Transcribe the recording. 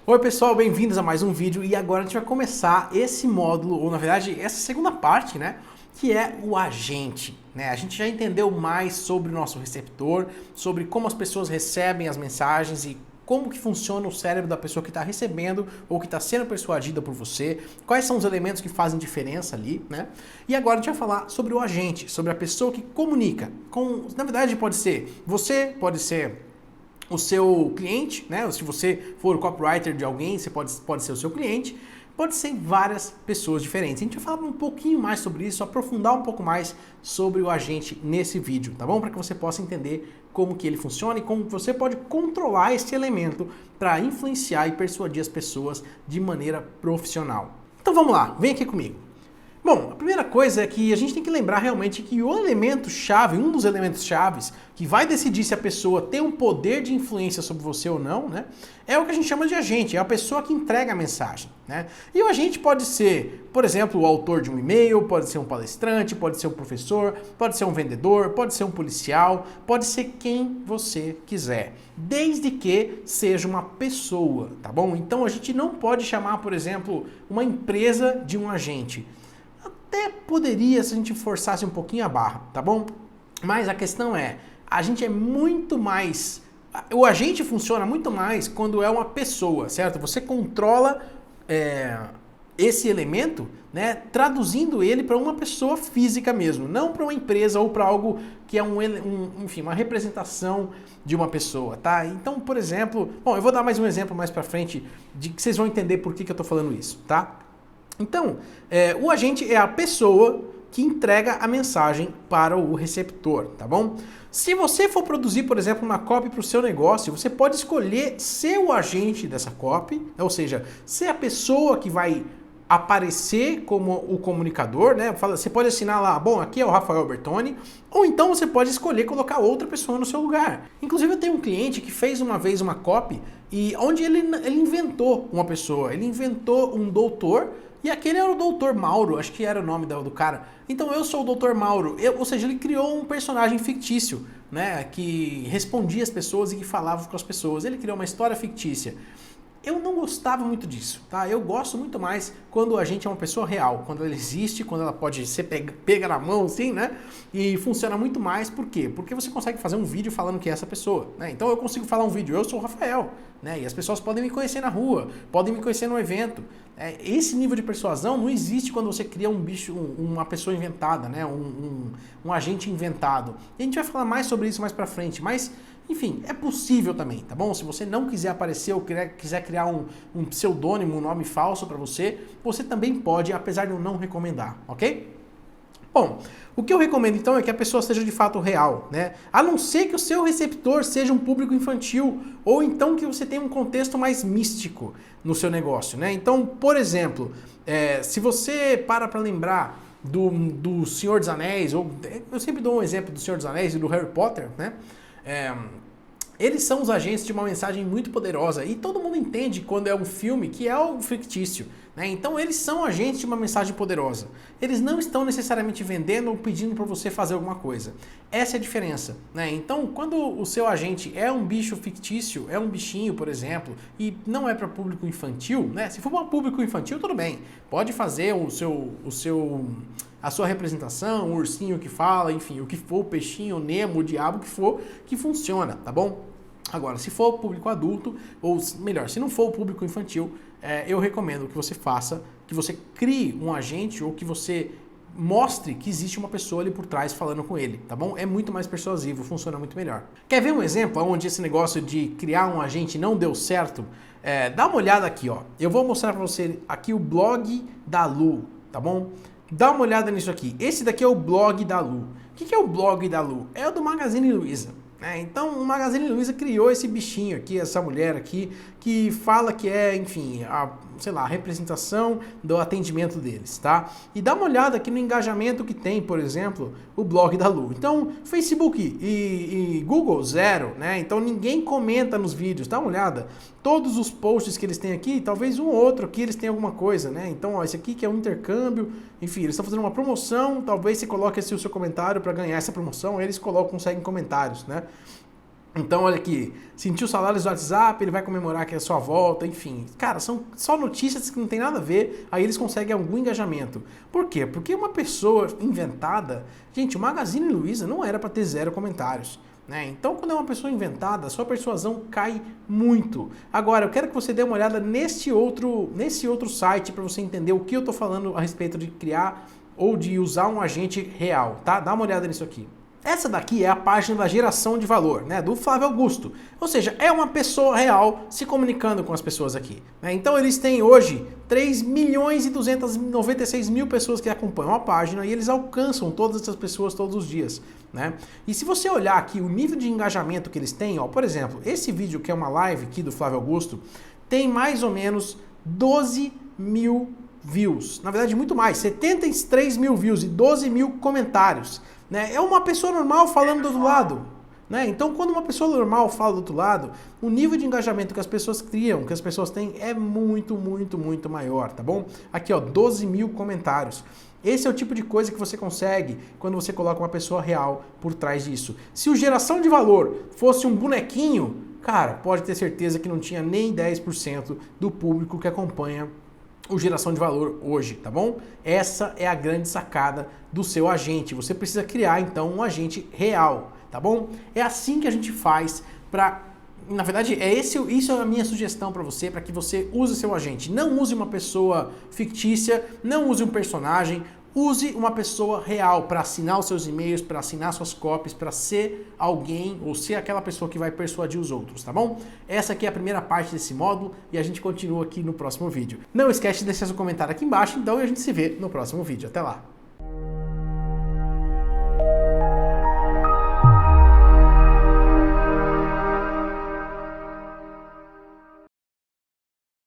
Oi pessoal, bem-vindos a mais um vídeo e agora a gente vai começar esse módulo, ou na verdade essa segunda parte, né? Que é o agente, né? A gente já entendeu mais sobre o nosso receptor, sobre como as pessoas recebem as mensagens e como que funciona o cérebro da pessoa que está recebendo ou que está sendo persuadida por você, quais são os elementos que fazem diferença ali, né? E agora a gente vai falar sobre o agente, sobre a pessoa que comunica. Na verdade pode ser você, pode ser o seu cliente, né? Se você for o copywriter de alguém, você pode ser o seu cliente, pode ser várias pessoas diferentes. A gente vai falar um pouquinho mais sobre isso, aprofundar um pouco mais sobre o agente nesse vídeo, tá bom? Para que você possa entender como que ele funciona e como você pode controlar esse elemento para influenciar e persuadir as pessoas de maneira profissional. Então vamos lá, vem aqui comigo. Bom, a primeira coisa é que a gente tem que lembrar realmente que o elemento chave, um dos elementos chaves que vai decidir se a pessoa tem um poder de influência sobre você ou não, né, é o que a gente chama de agente, é a pessoa que entrega a mensagem, né? E o agente pode ser, por exemplo, o autor de um e-mail, pode ser um palestrante, pode ser um professor, pode ser um vendedor, pode ser um policial, pode ser quem você quiser, desde que seja uma pessoa, tá bom? Então a gente não pode chamar, por exemplo, uma empresa de um agente. Até poderia se a gente forçasse um pouquinho a barra, tá bom? Mas a questão é, a gente é muito mais... O agente funciona muito mais quando é uma pessoa, certo? Você controla esse elemento, né, traduzindo ele para uma pessoa física mesmo, não para uma empresa ou para algo que é enfim, uma representação de uma pessoa, tá? Então, por exemplo... Bom, eu vou dar mais um exemplo mais para frente de que vocês vão entender por que eu tô falando isso, tá? Então, o agente é a pessoa que entrega a mensagem para o receptor, tá bom? Se você for produzir, por exemplo, uma copy para o seu negócio, você pode escolher ser o agente dessa copy, ou seja, ser a pessoa que vai aparecer como o comunicador, né? Você pode assinar lá, bom, aqui é o Rafael Bertoni, ou então você pode escolher colocar outra pessoa no seu lugar. Inclusive eu tenho um cliente que fez uma vez uma copy e onde ele inventou uma pessoa, ele inventou um doutor. E aquele era o Dr. Mauro, acho que era o nome do cara. Então eu sou o Dr. Mauro, ou seja, ele criou um personagem fictício, né, que respondia às pessoas e que falava com as pessoas. Ele criou uma história fictícia. Eu não gostava muito disso, tá? Eu gosto muito mais quando a gente é uma pessoa real, quando ela existe, quando ela pode ser pega na mão, assim, né? E funciona muito mais, por quê? Porque você consegue fazer um vídeo falando que é essa pessoa, né? Então eu consigo falar um vídeo, eu sou o Rafael, né? E as pessoas podem me conhecer na rua, podem me conhecer no evento. Esse nível de persuasão não existe quando você cria um bicho, uma pessoa inventada, né? Um agente inventado. E a gente vai falar mais sobre isso mais pra frente, mas... Enfim, é possível também, tá bom? Se você não quiser aparecer ou quiser criar um pseudônimo, um nome falso para você, você também pode, apesar de eu não recomendar, ok? Bom, o que eu recomendo então é que a pessoa seja de fato real, né? A não ser que o seu receptor seja um público infantil ou então que você tenha um contexto mais místico no seu negócio, né? Então, por exemplo, se você para lembrar do Senhor dos Anéis, ou eu sempre dou um exemplo do Senhor dos Anéis e do Harry Potter, né? Eles são os agentes de uma mensagem muito poderosa e todo mundo entende quando é um filme que é algo fictício, né? Então eles são agentes de uma mensagem poderosa. Eles não estão necessariamente vendendo ou pedindo para você fazer alguma coisa. Essa é a diferença, né? Então quando o seu agente é um bicho fictício, é um bichinho, por exemplo, e não é para público infantil, né? Se for para público infantil, tudo bem. Pode fazer a sua representação, o ursinho que fala, enfim, o que for, o peixinho, o Nemo, o diabo, o que for, que funciona, tá bom? Agora, se for o público adulto, ou melhor, se não for o público infantil, eu recomendo que você faça, que você crie um agente ou que você mostre que existe uma pessoa ali por trás falando com ele, tá bom? É muito mais persuasivo, funciona muito melhor. Quer ver um exemplo onde esse negócio de criar um agente não deu certo? Dá uma olhada aqui, ó. Eu vou mostrar para você aqui o blog da Lu, tá bom? Dá uma olhada nisso aqui. Esse daqui é o blog da Lu. O que é o blog da Lu? É o do Magazine Luiza. Então o Magazine Luiza criou esse bichinho aqui, essa mulher aqui, que fala que é, enfim, sei lá, a representação do atendimento deles, tá? E dá uma olhada aqui no engajamento que tem, por exemplo, o blog da Lu. Então, Facebook e Google, 0, né? Então ninguém comenta nos vídeos, dá uma olhada. Todos os posts que eles têm aqui, talvez um ou outro aqui eles tenham alguma coisa, né? Então, ó, esse aqui que é um intercâmbio, enfim, eles estão fazendo uma promoção, talvez você coloque o seu comentário para ganhar essa promoção, eles conseguem comentários, né? Então, olha aqui, sentiu salários do WhatsApp, ele vai comemorar que é a sua volta, enfim. Cara, são só notícias que não tem nada a ver, aí eles conseguem algum engajamento. Por quê? Porque uma pessoa inventada... Gente, o Magazine Luiza não era para ter 0 comentários. Né? Então, quando é uma pessoa inventada, a sua persuasão cai muito. Agora, eu quero que você dê uma olhada nesse outro site para você entender o que eu estou falando a respeito de criar ou de usar um agente real, tá? Dá uma olhada nisso aqui. Essa daqui é a página da geração de valor, né, do Flávio Augusto. Ou seja, é uma pessoa real se comunicando com as pessoas aqui. Né? Então eles têm hoje 3.296.000 pessoas que acompanham a página e eles alcançam todas essas pessoas todos os dias. Né? E se você olhar aqui o nível de engajamento que eles têm, ó, por exemplo, esse vídeo que é uma live aqui do Flávio Augusto, tem mais ou menos 12 mil views. Na verdade, muito mais, 73 mil views e 12 mil comentários. Né? É uma pessoa normal falando do outro lado. Né? Então, quando uma pessoa normal fala do outro lado, o nível de engajamento que as pessoas criam, que as pessoas têm, é muito, muito, muito maior, tá bom? Aqui, ó, 12 mil comentários. Esse é o tipo de coisa que você consegue quando você coloca uma pessoa real por trás disso. Se o geração de valor fosse um bonequinho, cara, pode ter certeza que não tinha nem 10% do público que acompanha o geração de valor hoje, tá bom? Essa é a grande sacada do seu agente. Você precisa criar, então, um agente real, tá bom? É assim que a gente faz para... Na verdade, isso é a minha sugestão para você, para que você use seu agente. Não use uma pessoa fictícia, não use um personagem, use uma pessoa real para assinar os seus e-mails, para assinar suas copies, para ser alguém ou ser aquela pessoa que vai persuadir os outros, tá bom? Essa aqui é a primeira parte desse módulo e a gente continua aqui no próximo vídeo. Não esquece de deixar seu comentário aqui embaixo, então, e a gente se vê no próximo vídeo. Até lá!